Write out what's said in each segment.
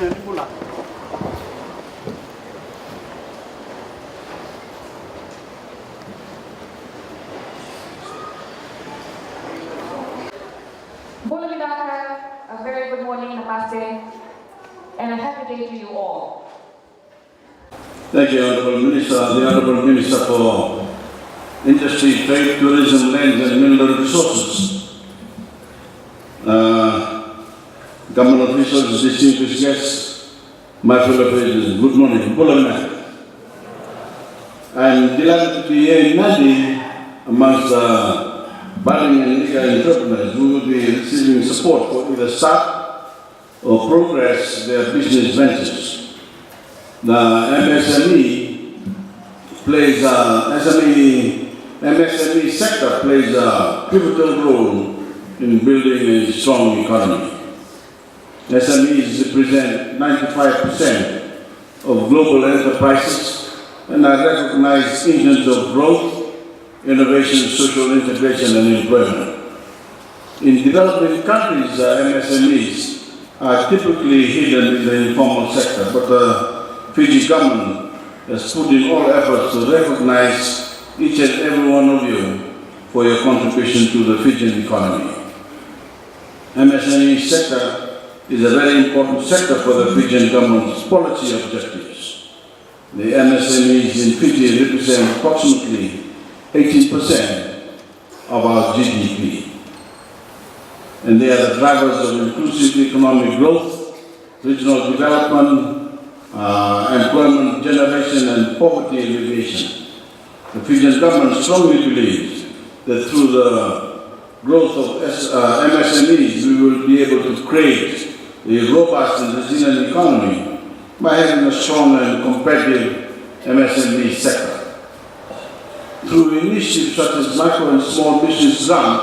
A very good morning, namaste, and a happy day to you all. Thank you, Honorable Minister. The Honorable Minister for Industry, Trade, Tourism, Lands and Mineral Resources. Government officials, distinguished guests, my fellow citizens, good morning. I'm delighted to be here in Nadi amongst budding and eager entrepreneurs who will be receiving support for either start or progress their business ventures. The MSME sector plays a pivotal role in building a strong economy. SMEs represent 95% of global enterprises and are recognized engines of growth, innovation, social integration, and employment. In developing countries, MSMEs are typically hidden in the informal sector, but the Fiji government has put in all efforts to recognize each and every one of you for your contribution to the Fijian economy. MSME sector is a very important sector for the Fijian government's policy objectives. The MSMEs in Fiji represent approximately 18% of our GDP. And they are the drivers of inclusive economic growth, regional development, employment generation, and poverty alleviation. The Fijian government strongly believes that through the growth of MSMEs, we will be able to create a robust and resilient economy by having a strong and competitive MSME sector. Through initiatives such as Micro and Small Business Grant,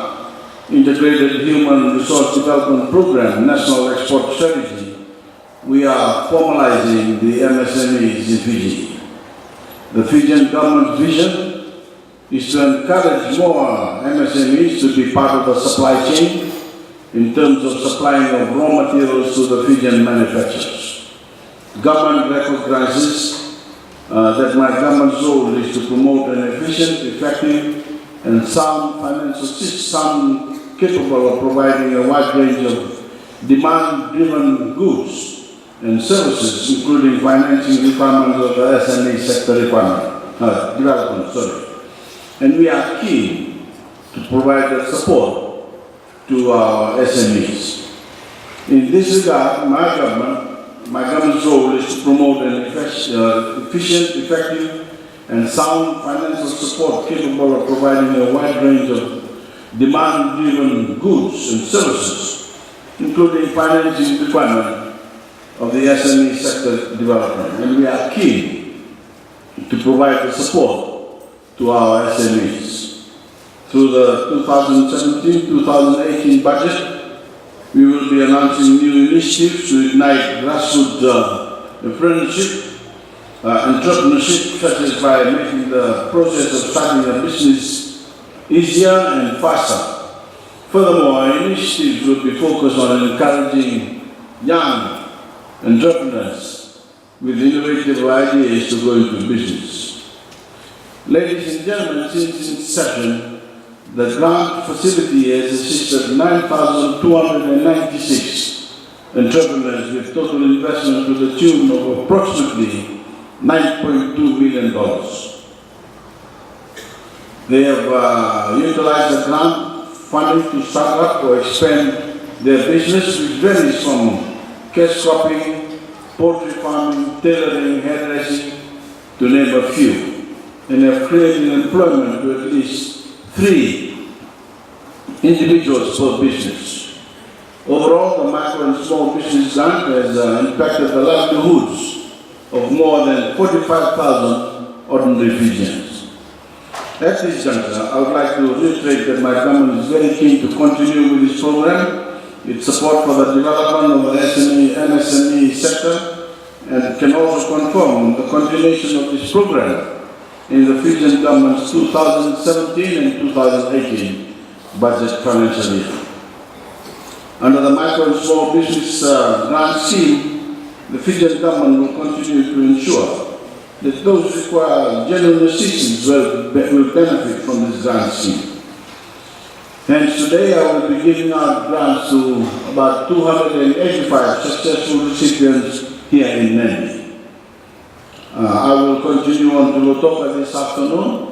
Integrated Human Resource Development Program, National Export Strategy, we are formalizing the MSMEs in Fiji. The Fijian government's vision is to encourage more MSMEs to be part of the supply chain in terms of supplying of raw materials to the Fijian manufacturers. Government recognizes that my government's role is to promote an efficient, effective, and sound financial system capable of providing a wide range of demand-driven goods and services, including financing requirements of the SME sector development. And we are keen to provide that support to our SMEs. In this regard, my government's role is to promote an efficient, effective, and sound financial support capable of providing a wide range of demand-driven goods and services, including financing requirements of the SME sector development. And we are keen to provide the support to our SMEs. Through the 2017-2018 budget, we will be announcing new initiatives to ignite grassroots apprenticeship, entrepreneurship, such as by making the process of starting a business easier and faster. Furthermore, initiatives will be focused on encouraging young entrepreneurs with innovative ideas to go into business. Ladies and gentlemen, since inception, the grant facility has assisted 9,296 entrepreneurs with total investment to the tune of approximately $9.2 million. They have utilized the grant funding to start up or expand their business, which varies from cash cropping, poultry farming, tailoring, hairdressing, to name a few, and have created employment to at least 3 individuals per business. Overall, the Micro and Small Business Grant has impacted the livelihoods of more than 45,000 ordinary Fijians. At this juncture, I would like to reiterate that my government is very keen to continue with this program, its support for the development of the MSME sector, and can also confirm the continuation of this program in the Fijian government's 2017 and 2018 budget financial year. Under the Micro and Small Business Grant Scheme, the Fijian government will continue to ensure that those who require genuine assistance will benefit from this grant scheme. Hence, today I will be giving out grants to about 285 successful recipients here in Nandi. I will continue on to Lautoka this afternoon.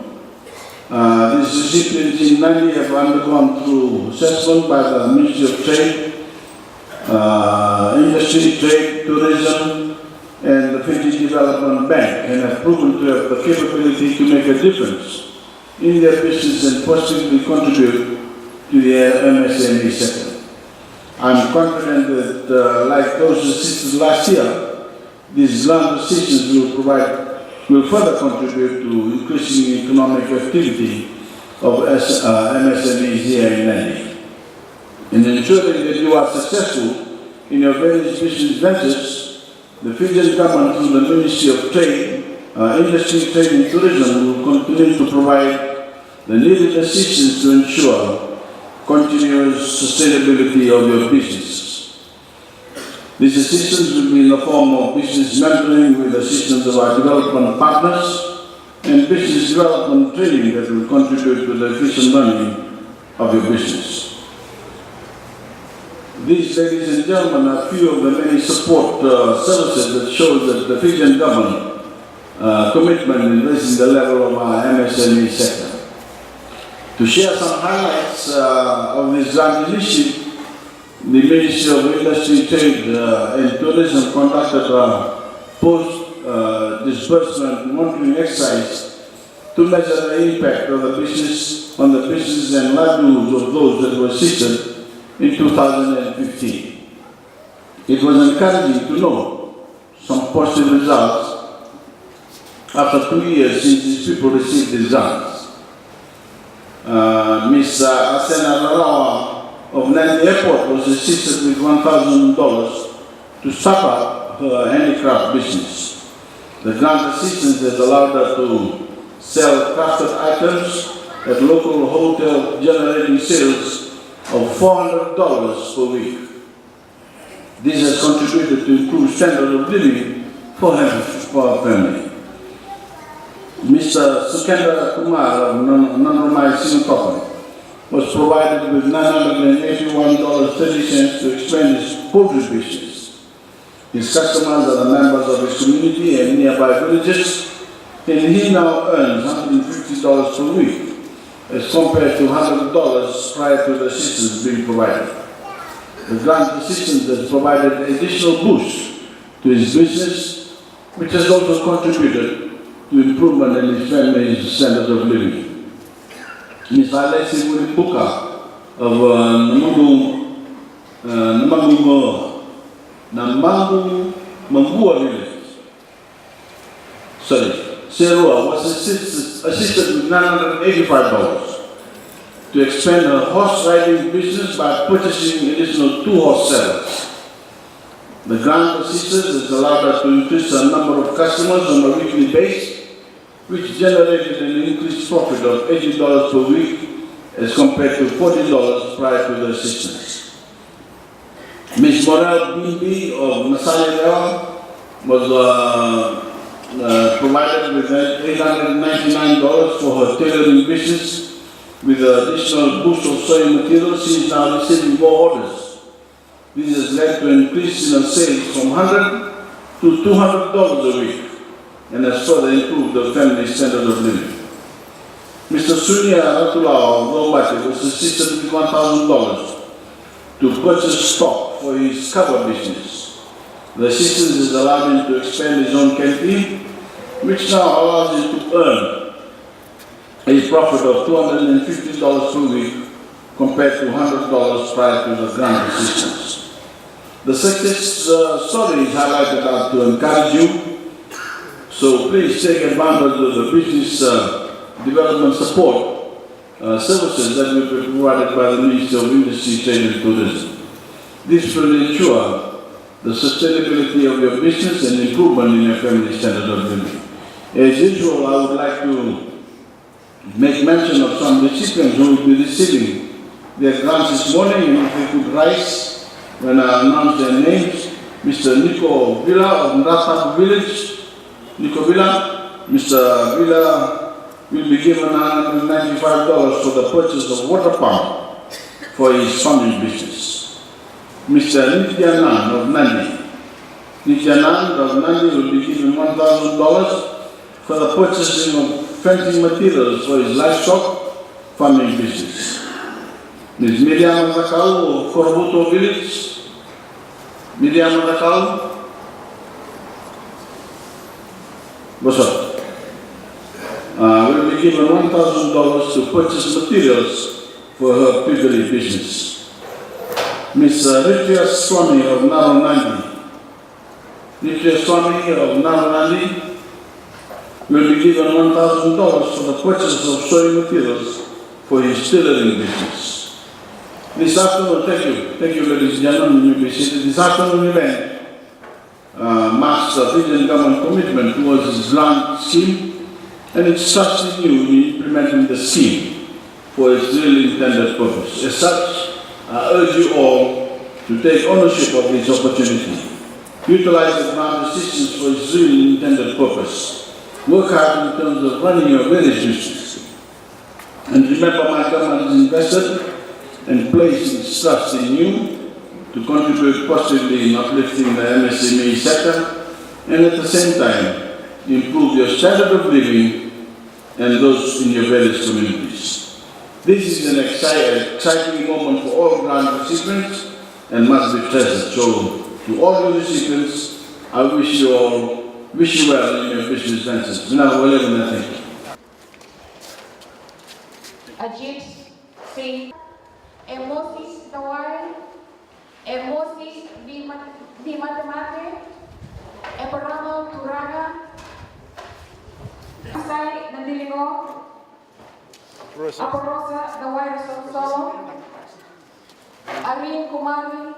These recipients in Nandi have undergone through assessment by the Ministry of Trade, Industry, Trade, Tourism, and the Fiji Development Bank, and have proven to have the capability to make a difference in their business and positively contribute to the MSME sector. I'm confident that, like those assisted last year, these grant assistance will further contribute to increasing economic activity of MSMEs here in Nandi. In ensuring that you are successful in your various business ventures, the Fijian government through the Ministry of Trade, Industry, Trade and Tourism will continue to provide the needed assistance to ensure continuous sustainability of your businesses. This assistance will be in the form of business mentoring with assistance of our development partners and business development training that will contribute to the efficient running of your business. These, ladies and gentlemen, are a few of the many support services that show that the Fijian government commitment in raising the level of our MSME sector. To share some highlights of this grant initiative, the Ministry of Industry, Trade and Tourism conducted a post-disbursement monitoring exercise to measure the impact of the business on the business and livelihoods of those that were assisted in 2015. It was encouraging to know some positive results after 2 years since these people received these grants. Ms. Asena Lalawa of Nandi Airport was assisted with $1,000 to start up her handicraft business. The grant assistance has allowed her to sell crafted items at local hotel, generating sales of $400 per week. This has contributed to improved standard of living for her family. Mr. Sukendra Kumar of Nanramai Singapore was provided with $981.30 to expand his poultry business. His customers are the members of his community and nearby villages, and he now earns $150 per week as compared to $100 prior to the assistance being provided. The grant assistance has provided additional boost to his business, which has also contributed to improvement in his family's standard of living. Ms. Alessi Wurimbuka of Nambangu Mambua village, Serua, was assisted with $985 to expand her horse riding business by purchasing additional 2 horse saddles. The grant assistance has allowed us to increase the number of customers on a weekly basis, which generated an increased profit of $80 per week as compared to $40 prior to the assistance. Ms. Morel Bimbi of Nasalewa was provided with $899 for her tailoring business. With the additional boost of sewing materials, she is now receiving more orders. This has led to an increase in her sales from $100 to $200 a week and has further improved the family standard of living. Mr. Sunya Ratulao of Lomati was assisted with $1,000 to purchase stock for his cover business. The assistance has allowed him to expand his own canteen, which now allows him to earn a profit of $250 per week compared to $100 prior to the grant assistance. The success story is highlighted to encourage you, so please take advantage of the business development support services that will be provided by the Ministry of Industry, Trade and Tourism. This will ensure the sustainability of your business and improvement in your family standard of living. As usual, I would like to make mention of some recipients who will be receiving their grants this morning, and if they could rise when I announce their names. Mr. Nico Villa of Nratapu Village. Nico Villa, Mr. Villa will be given $195 for the purchase of water pump for his farming business. Mr. Nityanand of Nandi. Nityanand of Nandi will be given $1,000 for the purchasing of fencing materials for his livestock farming business. Ms. Miriam Zakau of Korobuto Village. Miriam Zakau. What's up? Will be given $1,000 to purchase materials for her piggery business. Ms. Ritya Swami of Naranandi. Ritya Swami of Naranandi will be given $1,000 for the purchase of sewing materials for his tailoring business. This afternoon, thank you ladies and gentlemen, you may be seated. This afternoon event marks the Fijian government commitment towards its land scheme and its trust in you in implementing the scheme for its really intended purpose. As such, I urge you all to take ownership of this opportunity. Utilize the grant assistance for its really intended purpose. Work hard in terms of running your village business. And remember, my government is invested and place its trust in you to contribute positively in uplifting the MSME sector and at the same time improve your standard of living and those in your various communities. This is an exciting moment for all grant recipients and must be treasured. So to all your recipients, I wish you well in your business ventures. Now, Ajit Singh, Emosi Tawari, Emosi Dimatemate, Eporamo Turaga, Sai Nandilingo, Aporosa Tawari Solo, Arin Kumari,